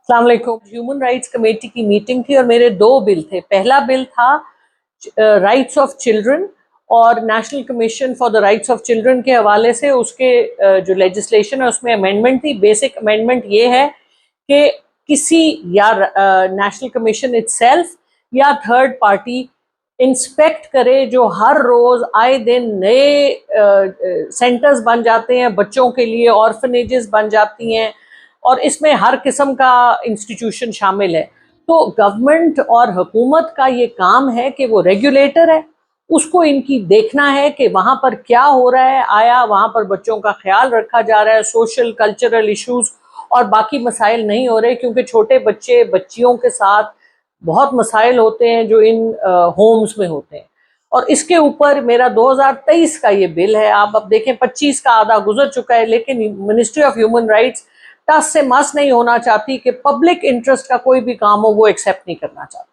अस्सलाम वालेकुम। Human rights committee की मीटिंग थी और मेरे दो बिल थे। पहला बिल था राइट्स ऑफ चिल्ड्रन और national commission for the rights of children के हवाले से उसके जो लेजिस्लेशन है उसमें अमेंडमेंट थी। बेसिक अमेंडमेंट ये है कि किसी या नेशनल कमीशन इटसेल्फ या थर्ड पार्टी इंस्पेक्ट करे, जो हर रोज आए दिन नए सेंटर्स बन जाते हैं बच्चों के लिए, ऑर्फनेजेस बन जाती हैं और इसमें हर किस्म का इंस्टीट्यूशन शामिल है। तो गवर्नमेंट और हुकूमत का ये काम है कि वो रेगुलेटर है, उसको इनकी देखना है कि वहाँ पर क्या हो रहा है, आया वहाँ पर बच्चों का ख्याल रखा जा रहा है, सोशल कल्चरल इश्यूज और बाकी मसाइल नहीं हो रहे, क्योंकि छोटे बच्चे बच्चियों के साथ बहुत मसाइल होते हैं जो इन होम्स में होते हैं। और इसके ऊपर मेरा 2023 का ये बिल है। आप अब देखें 25 का आधा गुजर चुका है, लेकिन मिनिस्ट्री ऑफ ह्यूमन राइट्स टस से मस नहीं होना चाहती कि पब्लिक इंटरेस्ट का कोई भी काम हो वो एक्सेप्ट नहीं करना चाहती।